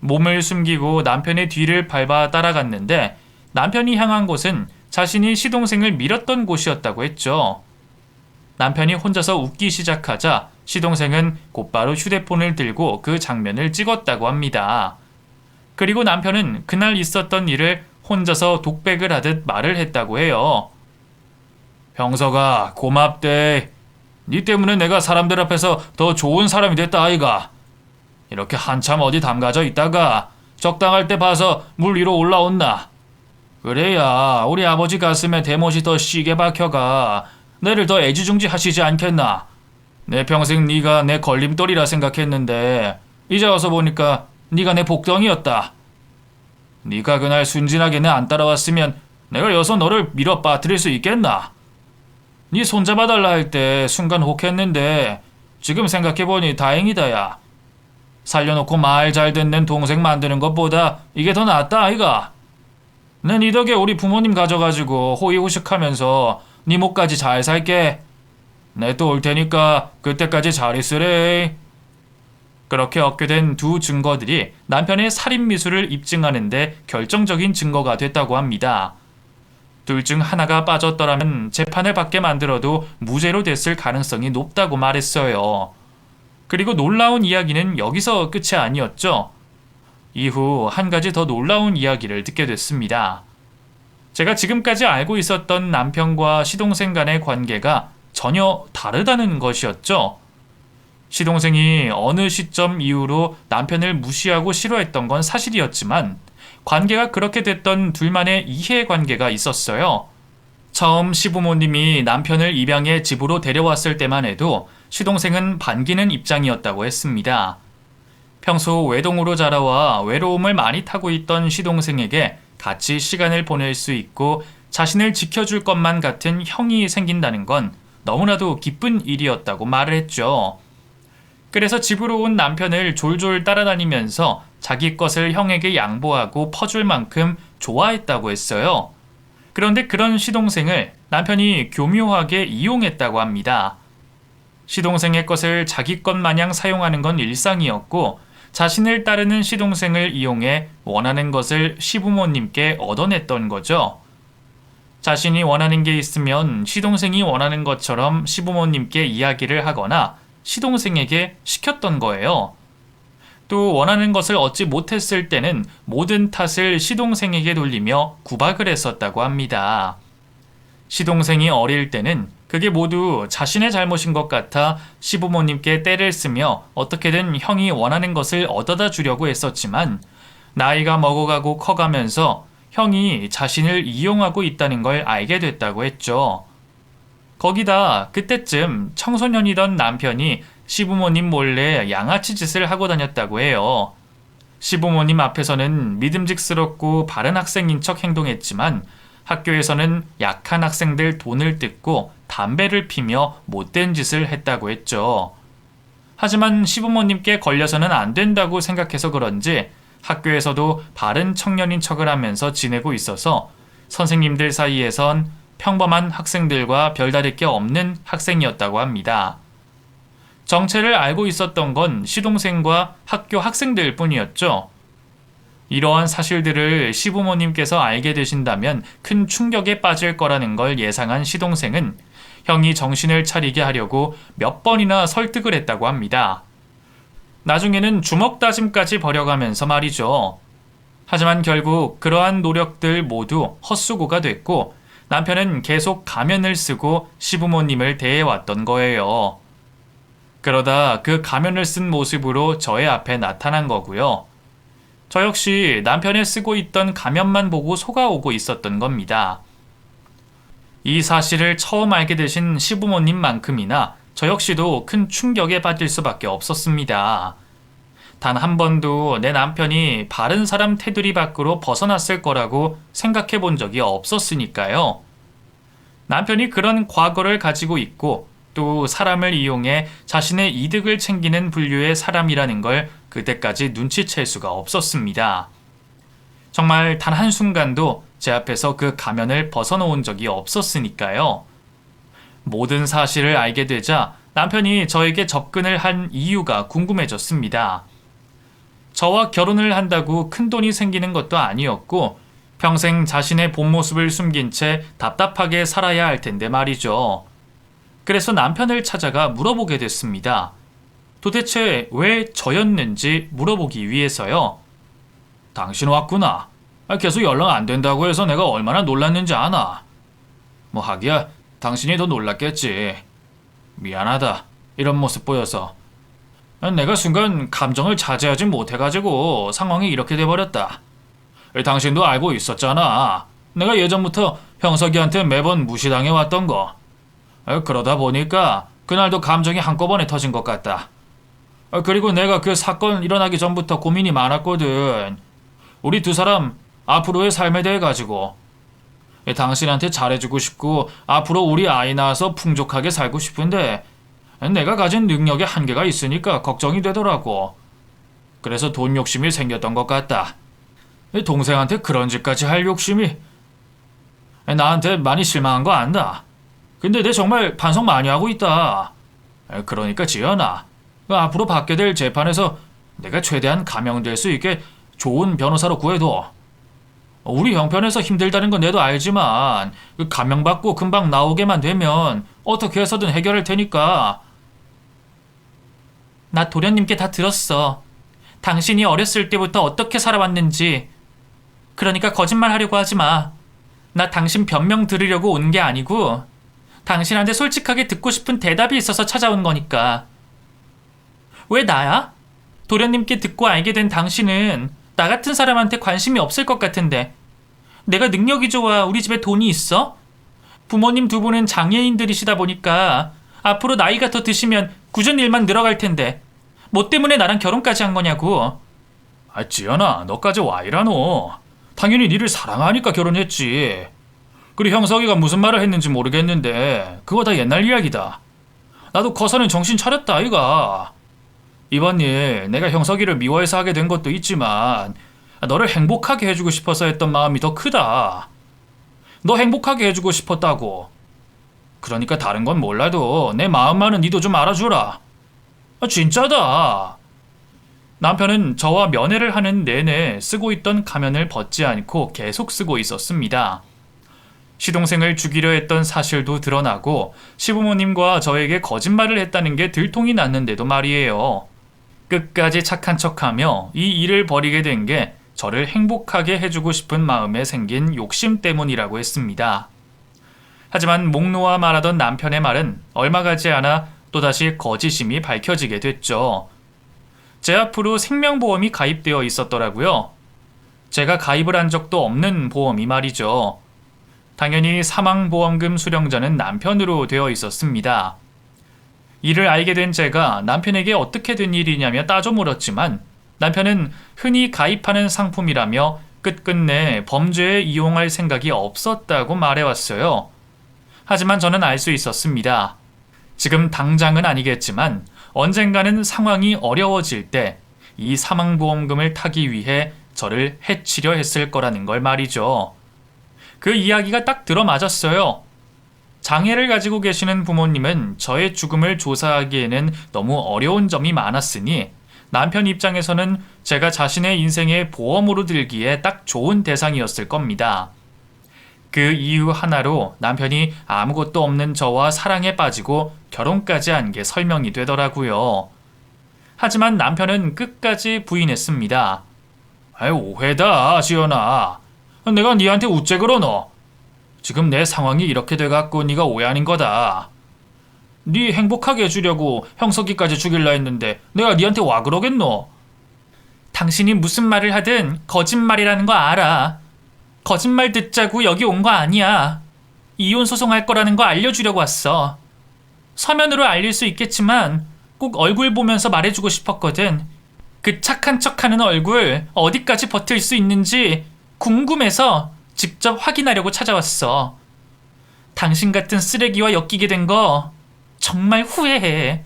몸을 숨기고 남편의 뒤를 밟아 따라갔는데 남편이 향한 곳은 자신이 시동생을 밀었던 곳이었다고 했죠. 남편이 혼자서 웃기 시작하자 시동생은 곧바로 휴대폰을 들고 그 장면을 찍었다고 합니다. 그리고 남편은 그날 있었던 일을 혼자서 독백을 하듯 말을 했다고 해요. 병서가 고맙대. 니 때문에 내가 사람들 앞에서 더 좋은 사람이 됐다 아이가. 이렇게 한참 어디 담가져 있다가 적당할 때 봐서 물 위로 올라온나. 그래야 우리 아버지 가슴에 대못이 더 시게 박혀가 내를 더 애지중지 하시지 않겠나. 내 평생 네가 내 걸림돌이라 생각했는데 이제 와서 보니까 네가 내 복덩이였다. 네가 그날 순진하게 내 안 따라왔으면 내가 여서 너를 밀어 빠뜨릴 수 있겠나. 네 손잡아달라 할 때 순간 혹했는데 지금 생각해보니 다행이다 야. 살려놓고 말 잘 듣는 동생 만드는 것보다 이게 더 낫다 아이가. 난 이 덕에 우리 부모님 가져가지고 호의호식하면서 네 목까지 잘 살게. 내 또 올 테니까 그때까지 잘 있으래. 그렇게 얻게 된 두 증거들이 남편의 살인 미수를 입증하는데 결정적인 증거가 됐다고 합니다. 둘 중 하나가 빠졌더라면 재판을 받게 만들어도 무죄로 됐을 가능성이 높다고 말했어요. 그리고 놀라운 이야기는 여기서 끝이 아니었죠. 이후 한 가지 더 놀라운 이야기를 듣게 됐습니다. 제가 지금까지 알고 있었던 남편과 시동생 간의 관계가 전혀 다르다는 것이었죠. 시동생이 어느 시점 이후로 남편을 무시하고 싫어했던 건 사실이었지만 관계가 그렇게 됐던 둘만의 이해관계가 있었어요. 처음 시부모님이 남편을 입양해 집으로 데려왔을 때만 해도 시동생은 반기는 입장이었다고 했습니다. 평소 외동으로 자라와 외로움을 많이 타고 있던 시동생에게 같이 시간을 보낼 수 있고 자신을 지켜줄 것만 같은 형이 생긴다는 건 너무나도 기쁜 일이었다고 말을 했죠. 그래서 집으로 온 남편을 졸졸 따라다니면서 자기 것을 형에게 양보하고 퍼줄 만큼 좋아했다고 했어요. 그런데 그런 시동생을 남편이 교묘하게 이용했다고 합니다. 시동생의 것을 자기 것 마냥 사용하는 건 일상이었고 자신을 따르는 시동생을 이용해 원하는 것을 시부모님께 얻어냈던 거죠. 자신이 원하는 게 있으면 시동생이 원하는 것처럼 시부모님께 이야기를 하거나 시동생에게 시켰던 거예요. 또 원하는 것을 얻지 못했을 때는 모든 탓을 시동생에게 돌리며 구박을 했었다고 합니다. 시동생이 어릴 때는 그게 모두 자신의 잘못인 것 같아 시부모님께 떼를 쓰며 어떻게든 형이 원하는 것을 얻어다 주려고 했었지만 나이가 먹어가고 커가면서 형이 자신을 이용하고 있다는 걸 알게 됐다고 했죠. 거기다 그때쯤 청소년이던 남편이 시부모님 몰래 양아치 짓을 하고 다녔다고 해요. 시부모님 앞에서는 믿음직스럽고 바른 학생인 척 행동했지만 학교에서는 약한 학생들 돈을 뜯고 담배를 피며 못된 짓을 했다고 했죠. 하지만 시부모님께 걸려서는 안 된다고 생각해서 그런지 학교에서도 바른 청년인 척을 하면서 지내고 있어서 선생님들 사이에선 평범한 학생들과 별다를 게 없는 학생이었다고 합니다. 정체를 알고 있었던 건 시동생과 학교 학생들 뿐이었죠. 이러한 사실들을 시부모님께서 알게 되신다면 큰 충격에 빠질 거라는 걸 예상한 시동생은 형이 정신을 차리게 하려고 몇 번이나 설득을 했다고 합니다. 나중에는 주먹 다짐까지 벌여가면서 말이죠. 하지만 결국 그러한 노력들 모두 헛수고가 됐고 남편은 계속 가면을 쓰고 시부모님을 대해왔던 거예요. 그러다 그 가면을 쓴 모습으로 저의 앞에 나타난 거고요. 저 역시 남편이 쓰고 있던 가면만 보고 속아오고 있었던 겁니다. 이 사실을 처음 알게 되신 시부모님만큼이나 저 역시도 큰 충격에 빠질 수밖에 없었습니다. 단 한 번도 내 남편이 바른 사람 테두리 밖으로 벗어났을 거라고 생각해 본 적이 없었으니까요. 남편이 그런 과거를 가지고 있고 또 사람을 이용해 자신의 이득을 챙기는 분류의 사람이라는 걸 그때까지 눈치챌 수가 없었습니다. 정말 단 한순간도 제 앞에서 그 가면을 벗어놓은 적이 없었으니까요. 모든 사실을 알게 되자 남편이 저에게 접근을 한 이유가 궁금해졌습니다. 저와 결혼을 한다고 큰돈이 생기는 것도 아니었고 평생 자신의 본 모습을 숨긴 채 답답하게 살아야 할 텐데 말이죠. 그래서 남편을 찾아가 물어보게 됐습니다. 도대체 왜 저였는지 물어보기 위해서요. 당신 왔구나. 계속 연락 안 된다고 해서 내가 얼마나 놀랐는지 아나. 뭐 하기야 당신이 더 놀랐겠지. 미안하다. 이런 모습 보여서. 내가 순간 감정을 자제하지 못해가지고 상황이 이렇게 돼버렸다. 당신도 알고 있었잖아. 내가 예전부터 형석이한테 매번 무시당해 왔던 거. 그러다 보니까 그날도 감정이 한꺼번에 터진 것 같다. 그리고 내가 그 사건 일어나기 전부터 고민이 많았거든. 우리 두 사람 앞으로의 삶에 대해 가지고. 당신한테 잘해주고 싶고 앞으로 우리 아이 낳아서 풍족하게 살고 싶은데 내가 가진 능력에 한계가 있으니까 걱정이 되더라고. 그래서 돈 욕심이 생겼던 것 같다. 동생한테 그런 짓까지 할 욕심이. 나한테 많이 실망한 거 안다. 근데 내 정말 반성 많이 하고 있다. 그러니까 지연아, 앞으로 받게 될 재판에서 내가 최대한 감형될 수 있게 좋은 변호사로 구해둬. 우리 형편에서 힘들다는 건 내도 알지만 감형받고 금방 나오게만 되면 어떻게 해서든 해결할 테니까. 나 도련님께 다 들었어. 당신이 어렸을 때부터 어떻게 살아왔는지. 그러니까 거짓말 하려고 하지 마. 나 당신 변명 들으려고 온 게 아니고 당신한테 솔직하게 듣고 싶은 대답이 있어서 찾아온 거니까. 왜 나야? 도련님께 듣고 알게 된 당신은 나 같은 사람한테 관심이 없을 것 같은데. 내가 능력이 좋아 우리 집에 돈이 있어? 부모님 두 분은 장애인들이시다 보니까 앞으로 나이가 더 드시면 구전 일만 늘어갈 텐데 뭐 때문에 나랑 결혼까지 한 거냐고. 지연아, 너까지 와 이라노. 당연히 니를 사랑하니까 결혼했지. 그리고 형석이가 무슨 말을 했는지 모르겠는데 그거 다 옛날 이야기다. 나도 커서는 정신 차렸다 아이가. 이번 일 내가 형석이를 미워해서 하게 된 것도 있지만 너를 행복하게 해주고 싶어서 했던 마음이 더 크다. 너 행복하게 해주고 싶었다고. 그러니까 다른 건 몰라도 내 마음만은 니도 좀 알아주라. 진짜다. 남편은 저와 면회를 하는 내내 쓰고 있던 가면을 벗지 않고 계속 쓰고 있었습니다. 시동생을 죽이려 했던 사실도 드러나고 시부모님과 저에게 거짓말을 했다는 게 들통이 났는데도 말이에요. 끝까지 착한 척하며 이 일을 벌이게 된 게 저를 행복하게 해주고 싶은 마음에 생긴 욕심 때문이라고 했습니다. 하지만 목 놓아 말하던 남편의 말은 얼마 가지 않아 또다시 거짓임이 밝혀지게 됐죠. 제 앞으로 생명보험이 가입되어 있었더라고요. 제가 가입을 한 적도 없는 보험이 말이죠. 당연히 사망보험금 수령자는 남편으로 되어 있었습니다. 이를 알게 된 제가 남편에게 어떻게 된 일이냐며 따져 물었지만 남편은 흔히 가입하는 상품이라며 끝끝내 범죄에 이용할 생각이 없었다고 말해왔어요. 하지만 저는 알 수 있었습니다. 지금 당장은 아니겠지만 언젠가는 상황이 어려워질 때 이 사망보험금을 타기 위해 저를 해치려 했을 거라는 걸 말이죠. 그 이야기가 딱 들어맞았어요. 장애를 가지고 계시는 부모님은 저의 죽음을 조사하기에는 너무 어려운 점이 많았으니 남편 입장에서는 제가 자신의 인생의 보험으로 들기에 딱 좋은 대상이었을 겁니다. 그 이유 하나로 남편이 아무것도 없는 저와 사랑에 빠지고 결혼까지 한 게 설명이 되더라고요. 하지만 남편은 끝까지 부인했습니다. 오해다, 지연아. 내가 니한테 우째 그러노? 지금 내 상황이 이렇게 돼갖고 네가 오해하는 거다. 네 행복하게 해주려고 형석이까지 죽일라 했는데 내가 니한테 와 그러겠노? 당신이 무슨 말을 하든 거짓말이라는 거 알아. 거짓말 듣자고 여기 온 거 아니야. 이혼 소송할 거라는 거 알려주려고 왔어. 서면으로 알릴 수 있겠지만 꼭 얼굴 보면서 말해주고 싶었거든. 그 착한 척하는 얼굴 어디까지 버틸 수 있는지 궁금해서 직접 확인하려고 찾아왔어. 당신 같은 쓰레기와 엮이게 된 거 정말 후회해.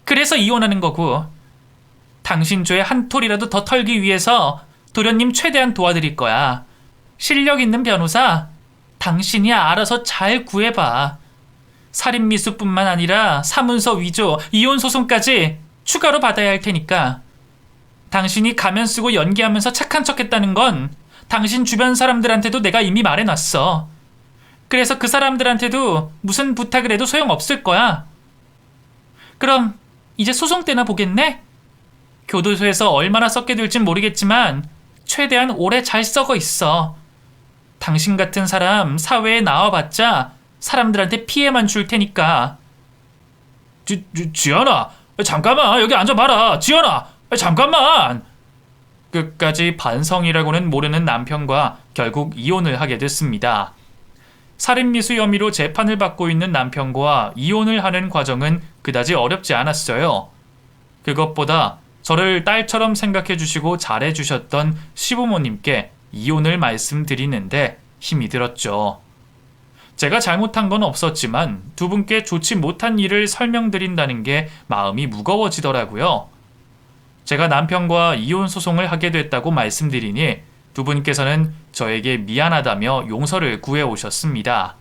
그래서 이혼하는 거고. 당신 죄 한 톨이라도 더 털기 위해서 도련님 최대한 도와드릴 거야. 실력 있는 변호사, 당신이 알아서 잘 구해봐. 살인미수뿐만 아니라 사문서 위조, 이혼 소송까지 추가로 받아야 할 테니까. 당신이 가면 쓰고 연기하면서 착한 척했다는 건 당신 주변 사람들한테도 내가 이미 말해놨어. 그래서 그 사람들한테도 무슨 부탁을 해도 소용없을 거야. 그럼 이제 소송 때나 보겠네? 교도소에서 얼마나 썩게 될진 모르겠지만 최대한 오래 잘 썩어 있어. 당신 같은 사람 사회에 나와봤자 사람들한테 피해만 줄 테니까. 지연아, 잠깐만 여기 앉아봐라. 지연아, 잠깐만. 끝까지 반성이라고는 모르는 남편과 결국 이혼을 하게 됐습니다. 살인미수 혐의로 재판을 받고 있는 남편과 이혼을 하는 과정은 그다지 어렵지 않았어요. 그것보다 저를 딸처럼 생각해 주시고 잘해 주셨던 시부모님께 이혼을 말씀드리는데 힘이 들었죠. 제가 잘못한 건 없었지만 두 분께 좋지 못한 일을 설명드린다는 게 마음이 무거워지더라고요. 제가 남편과 이혼 소송을 하게 됐다고 말씀드리니 두 분께서는 저에게 미안하다며 용서를 구해 오셨습니다.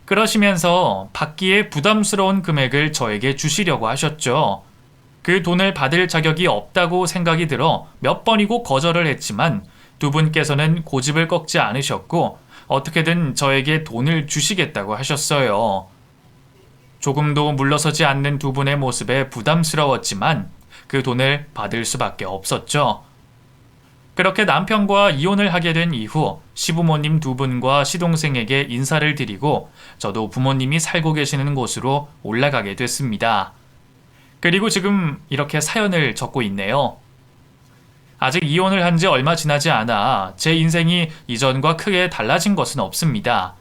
그러시면서 받기에 부담스러운 금액을 저에게 주시려고 하셨죠. 그 돈을 받을 자격이 없다고 생각이 들어 몇 번이고 거절을 했지만 두 분께서는 고집을 꺾지 않으셨고 어떻게든 저에게 돈을 주시겠다고 하셨어요. 조금도 물러서지 않는 두 분의 모습에 부담스러웠지만 그 돈을 받을 수밖에 없었죠. 그렇게 남편과 이혼을 하게 된 이후 시부모님 두 분과 시동생에게 인사를 드리고 저도 부모님이 살고 계시는 곳으로 올라가게 됐습니다. 그리고 지금 이렇게 사연을 적고 있네요. 아직 이혼을 한 지 얼마 지나지 않아 제 인생이 이전과 크게 달라진 것은 없습니다.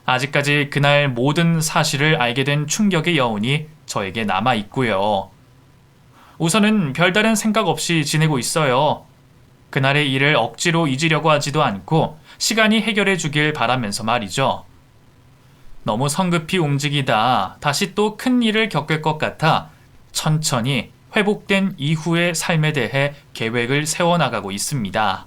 아직까지 그날 모든 사실을 알게 된 충격의 여운이 저에게 남아 있고요. 우선은 별다른 생각 없이 지내고 있어요. 그날의 일을 억지로 잊으려고 하지도 않고 시간이 해결해 주길 바라면서 말이죠. 너무 성급히 움직이다 다시 또 큰 일을 겪을 것 같아 천천히 회복된 이후의 삶에 대해 계획을 세워나가고 있습니다.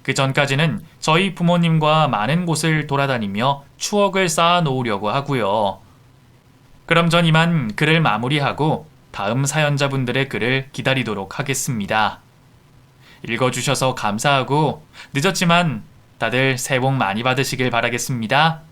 그 전까지는 저희 부모님과 많은 곳을 돌아다니며 추억을 쌓아 놓으려고 하고요. 그럼 전 이만 글을 마무리하고 다음 사연자분들의 글을 기다리도록 하겠습니다. 읽어주셔서 감사하고 늦었지만 다들 새해 복 많이 받으시길 바라겠습니다.